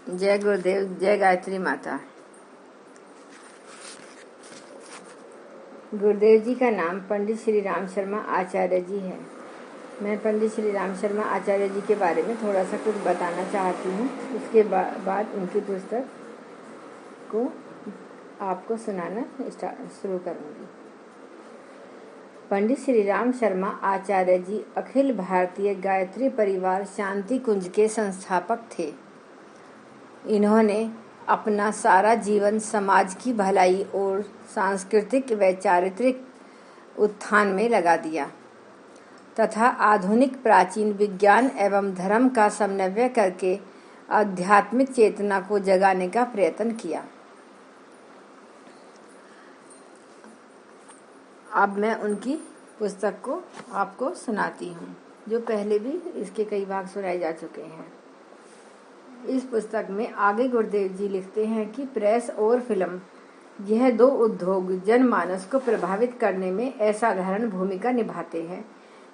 जय गुरुदेव, जय गायत्री माता। गुरुदेव जी का नाम पंडित श्री राम शर्मा आचार्य जी है। मैं पंडित श्री राम शर्मा आचार्य जी के बारे में थोड़ा सा कुछ बताना चाहती हूँ। उसके बाद उनकी पुस्तक को आपको सुनाना शुरू करूँगी। पंडित श्री राम शर्मा आचार्य जी अखिल भारतीय गायत्री परिवार शांति कुंज के संस्थापक थे। इन्होंने अपना सारा जीवन समाज की भलाई और सांस्कृतिक व चारित्रिक उत्थान में लगा दिया तथा आधुनिक प्राचीन विज्ञान एवं धर्म का समन्वय करके आध्यात्मिक चेतना को जगाने का प्रयत्न किया। अब मैं उनकी पुस्तक को आपको सुनाती हूँ, जो पहले भी इसके कई भाग सुनाए जा चुके हैं। इस पुस्तक में आगे गुरुदेव जी लिखते हैं कि प्रेस और फिल्म, यह दो उद्योग जनमानस को प्रभावित करने में असाधारण भूमिका निभाते हैं।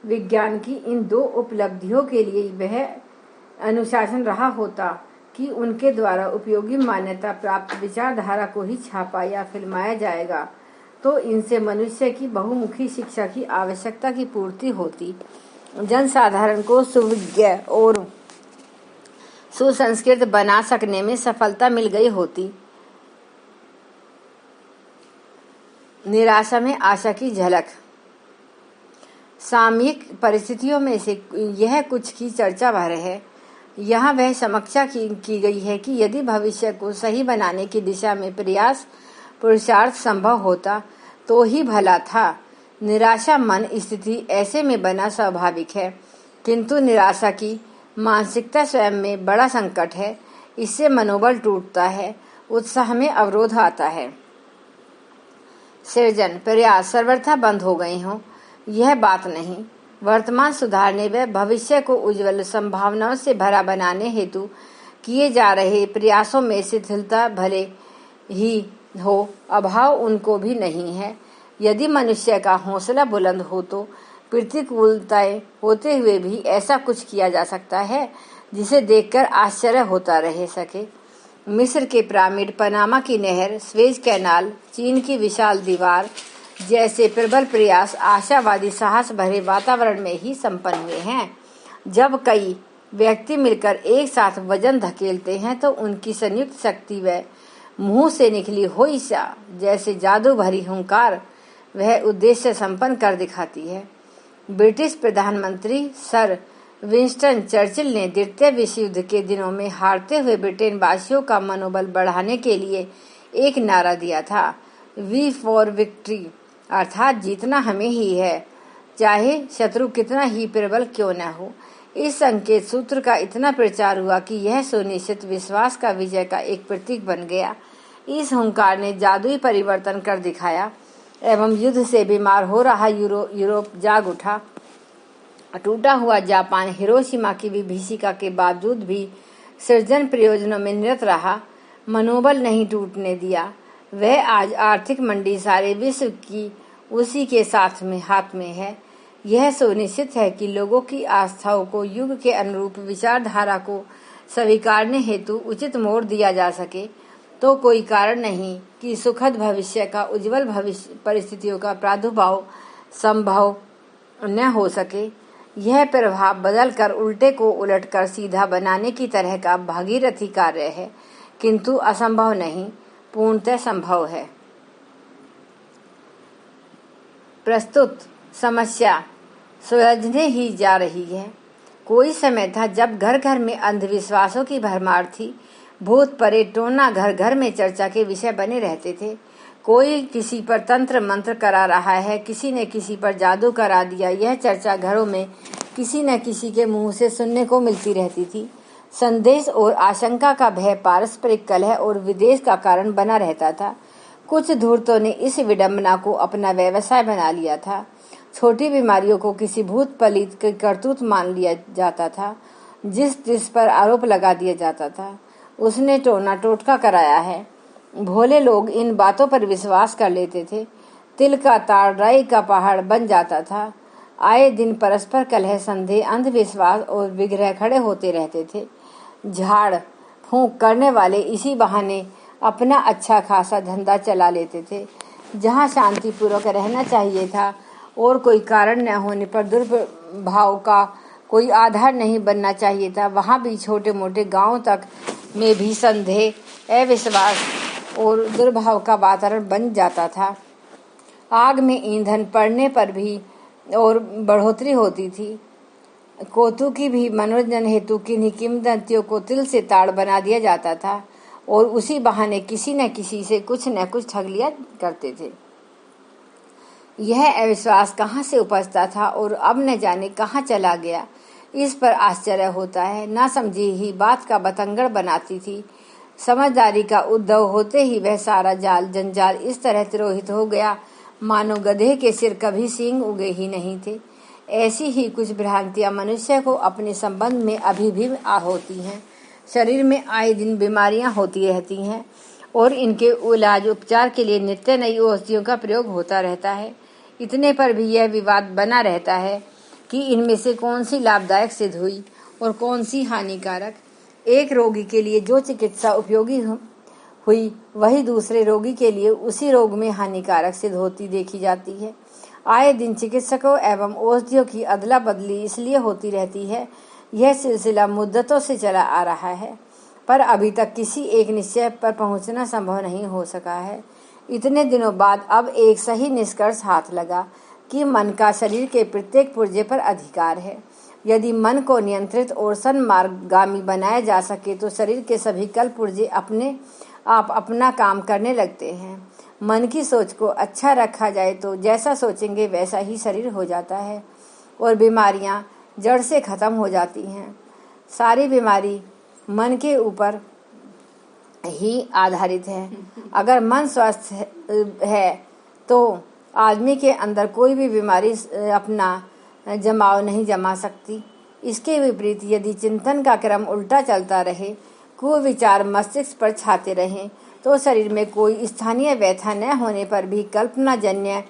विज्ञान की इन दो उपलब्धियों के लिए वह अनुशासन रहा होता कि उनके द्वारा उपयोगी मान्यता प्राप्त विचारधारा को ही छापा या फिल्माया जाएगा, तो इनसे मनुष्य की बहुमुखी शिक्षा की आवश्यकता की पूर्ति होती, जनसाधारण को सुविज्ञ और सुसंस्कृत बना सकने में सफलता मिल गई होती। निराशा में आशा की झलक। सामयिक परिस्थितियों में से यह कुछ की चर्चा भर है। यहाँ वह समीक्षा की गई है कि यदि भविष्य को सही बनाने की दिशा में पुरुषार्थ संभव होता तो ही भला था। निराशा मन स्थिति ऐसे में बना स्वाभाविक है, किंतु निराशा की मानसिकता स्वयं में बड़ा संकट है। इससे मनोबल टूटता है, उत्साह में अवरोध आता है, सृजन प्रयास सर्वथा बंद हो गए हों, यह बात नहीं। वर्तमान सुधारने व भविष्य को उज्जवल संभावनाओं से भरा बनाने हेतु किए जा रहे प्रयासों में शिथिलता भले ही हो, अभाव उनको भी नहीं है। यदि मनुष्य का हौसला बुलंद हो तो प्रतिकूलताएं होते हुए भी ऐसा कुछ किया जा सकता है जिसे देखकर आश्चर्य होता रह सके। मिस्र के पिरामिड, पनामा की नहर, स्वेज कैनाल, चीन की विशाल दीवार जैसे प्रबल प्रयास आशावादी साहस भरे वातावरण में ही संपन्न हुए हैं। जब कई व्यक्ति मिलकर एक साथ वजन धकेलते हैं तो उनकी संयुक्त शक्ति व मुंह से निकली हुई जैसे जादू भरी हुंकार वह उद्देश्य संपन्न कर दिखाती है। ब्रिटिश प्रधानमंत्री सर विंस्टन चर्चिल ने द्वितीय विश्व युद्ध के दिनों में हारते हुए ब्रिटेन वासियों का मनोबल बढ़ाने के लिए एक नारा दिया था, वी फॉर विक्ट्री, अर्थात जीतना हमें ही है, चाहे शत्रु कितना ही प्रबल क्यों न हो। इस संकेत सूत्र का इतना प्रचार हुआ कि यह सुनिश्चित विश्वास का विजय का एक प्रतीक बन गया। इस हुंकार ने जादुई परिवर्तन कर दिखाया एवं युद्ध से बीमार हो रहा यूरोप जाग उठा। टूटा हुआ जापान हिरोशिमा की विभीषिका के बावजूद भी सृजन प्रयोजनों में निरत रहा, मनोबल नहीं टूटने दिया। वह आज आर्थिक मंडी सारे विश्व की उसी के हाथ में है। यह सुनिश्चित है कि लोगों की आस्थाओं को युग के अनुरूप विचारधारा को स्वीकारने हेतु उचित मोड़ दिया जा सके, तो कोई कारण नहीं कि सुखद भविष्य का उज्जवल भविष्य परिस्थितियों का प्रादुर्भाव संभव न हो सके। यह प्रभाव बदलकर उल्टे को उलटकर सीधा बनाने की तरह का भागीरथी कार्य है, किंतु असंभव नहीं, पूर्णतः संभव है। प्रस्तुत समस्या सुलझने ही जा रही है। कोई समय था जब घर घर में अंधविश्वासों की भरमार थी। भूत परे टोना घर घर में चर्चा के विषय बने रहते थे। कोई किसी पर तंत्र मंत्र करा रहा है, किसी ने किसी पर जादू करा दिया, यह चर्चा घरों में किसी न किसी के मुंह से सुनने को मिलती रहती थी। संदेश और आशंका का भय पारस्परिक कलह और विद्वेष का कारण बना रहता था। कुछ धूर्तों ने इस विडंबना को अपना व्यवसाय बना लिया था। छोटी बीमारियों को किसी भूत पलित के करतूत मान लिया जाता था। जिस पर आरोप लगा दिया जाता था उसने टोना टोटका कराया है। भोले लोग इन बातों पर विश्वास कर लेते थे। तिल का ताड़ राई का पहाड़ बन जाता था। आए दिन परस्पर कलह, संदेह, अंधविश्वास और विग्रह खड़े होते रहते थे। झाड़ फूंक करने वाले इसी बहाने अपना अच्छा खासा धंधा चला लेते थे। जहाँ शांतिपूर्वक रहना चाहिए था और कोई कारण न होने पर दुर्भाव का कोई आधार नहीं बनना चाहिए था, वहाँ भी छोटे मोटे गांवों तक में भी संदेह, अविश्वास और दुर्भाव का वातावरण बन जाता था। आग में ईंधन पड़ने पर भी और बढ़ोतरी होती थी। कौतुकी भी मनोरंजन हेतु किन्हीं किंवदंतियों को तिल से ताड़ बना दिया जाता था और उसी बहाने किसी न किसी से कुछ न कुछ ठग लिया करते थे। यह अविश्वास कहाँ से उपजता था और अब न जाने कहाँ चला गया, इस पर आश्चर्य होता है। ना समझी ही बात का बतंगड़ बनाती थी। समझदारी का उद्भव होते ही वह सारा जाल जंजाल इस तरह तिरोहित हो गया मानो गधे के सिर कभी सींग उगे ही नहीं थे। ऐसी ही कुछ भ्रांतियां मनुष्य को अपने संबंध में अभी भी होती हैं। शरीर में आए दिन बीमारियां होती रहती हैं और इनके इलाज उपचार के लिए नित्य नई औषधियों का प्रयोग होता रहता है। इतने पर भी यह विवाद बना रहता है कि इनमें से कौन सी लाभदायक सिद्ध हुई और कौन सी हानिकारक। एक रोगी के लिए जो चिकित्सा उपयोगी हुई वही दूसरे रोगी के लिए उसी रोग में हानिकारक सिद्ध होती देखी जाती है। आए दिन चिकित्सकों एवं औषधियों की अदला बदली इसलिए होती रहती है। यह सिलसिला मुद्दतों से चला आ रहा है, पर अभी तक किसी एक निश्चय पर पहुंचना संभव नहीं हो सका है। इतने दिनों बाद अब एक सही निष्कर्ष हाथ लगा कि मन का शरीर के प्रत्येक पुर्जे पर अधिकार है। यदि मन को नियंत्रित और सन्मार्गगामी बनाया जा सके तो शरीर के सभी कल पुर्जे अपने आप अपना काम करने लगते हैं। मन की सोच को अच्छा रखा जाए तो जैसा सोचेंगे वैसा ही शरीर हो जाता है और बीमारियां जड़ से खत्म हो जाती हैं। सारी बीमारी मन के ऊपर ही आधारित है। अगर मन स्वस्थ है तो आदमी के अंदर कोई भी बीमारी अपना जमाव नहीं जमा सकती। इसके विपरीत यदि चिंतन का क्रम उल्टा चलता रहे, कुविचार मस्तिष्क पर छाते रहें, तो शरीर में कोई स्थानीय व्यथा न होने पर भी कल्पनाजन्य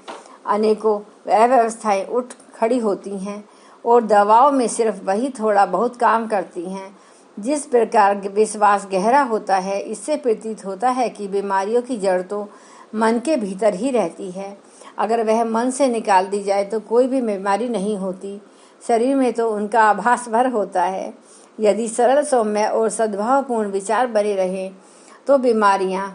अनेकों अव्यवस्थाएं उठ खड़ी होती हैं और दवाओं में सिर्फ वही थोड़ा बहुत काम करती हैं। जिस प्रकार विश्वास गहरा होता है, इससे प्रतीत होता है कि बीमारियों की जड़ तो मन के भीतर ही रहती है। अगर वह मन से निकाल दी जाए तो कोई भी बीमारी नहीं होती। शरीर में तो उनका आभास भर होता है। यदि सरल सौम्य और सद्भावपूर्ण विचार बने रहें तो बीमारियां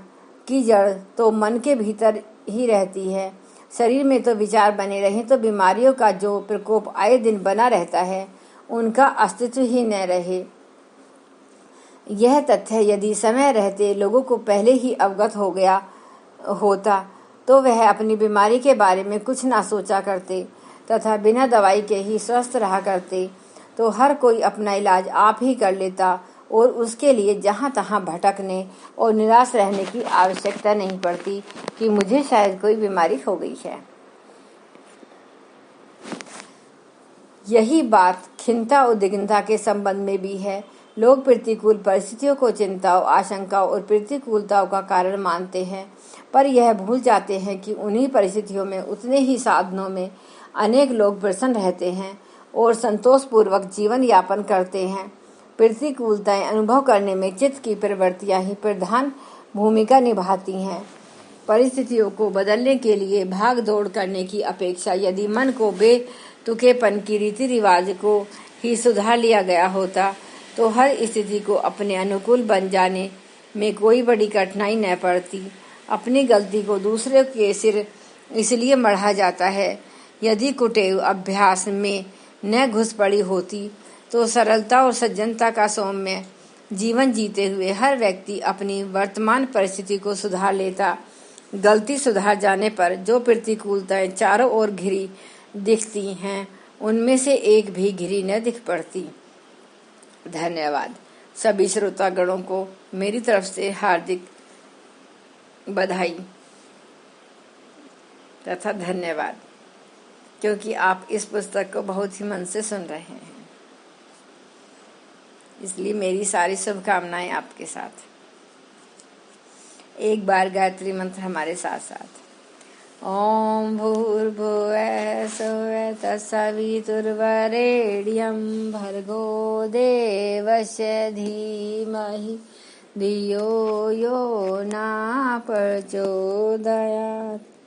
की जड़ तो मन के भीतर ही रहती है। शरीर में तो विचार बने रहें तो बीमारियों का जो प्रकोप आए दिन बना रहता है उनका अस्तित्व ही न रहे। यह तथ्य यदि समय रहते लोगों को पहले ही अवगत हो गया होता तो वह अपनी बीमारी के बारे में कुछ ना सोचा करते तथा बिना दवाई के ही स्वस्थ रहा करते, तो हर कोई अपना इलाज आप ही कर लेता और उसके लिए जहाँ तहाँ भटकने और निराश रहने की आवश्यकता नहीं पड़ती कि मुझे शायद कोई बीमारी हो गई है। यही बात खिन्नता और उद्विग्नता के संबंध में भी है। लोग प्रतिकूल परिस्थितियों को चिंताओं, आशंकाओं और प्रतिकूलताओं का कारण मानते हैं, पर यह भूल जाते हैं कि उन्हीं परिस्थितियों में उतने ही साधनों में अनेक लोग प्रसन्न रहते हैं और संतोषपूर्वक जीवन यापन करते हैं। प्रतिकूलताएं अनुभव करने में चित्त की प्रवृत्तियां ही प्रधान भूमिका निभाती हैं। परिस्थितियों को बदलने के लिए भाग दौड़ करने की अपेक्षा यदि मन को बेतुकेपन की रीति रिवाज को ही सुधार लिया गया होता तो हर स्थिति को अपने अनुकूल बन जाने में कोई बड़ी कठिनाई न पड़ती। अपनी गलती को दूसरे के सिर इसलिए मढ़ा जाता है। यदि कुटेव अभ्यास में न घुस पड़ी होती तो सरलता और सज्जनता का सौम्य जीवन जीते हुए हर व्यक्ति अपनी वर्तमान परिस्थिति को सुधार लेता। गलती सुधार जाने पर जो प्रतिकूलताएं चारों ओर घिरी दिखती हैं उनमें से एक भी घिरी न दिख पड़ती। धन्यवाद। सभी श्रोतागणों को मेरी तरफ से हार्दिक बधाई तथा धन्यवाद, क्योंकि आप इस पुस्तक को बहुत ही मन से सुन रहे हैं। इसलिए मेरी सारी शुभकामनाएं आपके साथ। एक बार गायत्री मंत्र हमारे साथ साथ। ओम भूर्भुवः स्वः तत्सवितुर्वरेण्यं भर्गो देवस्य धीमहि धियो यो न प्रचोदयात्।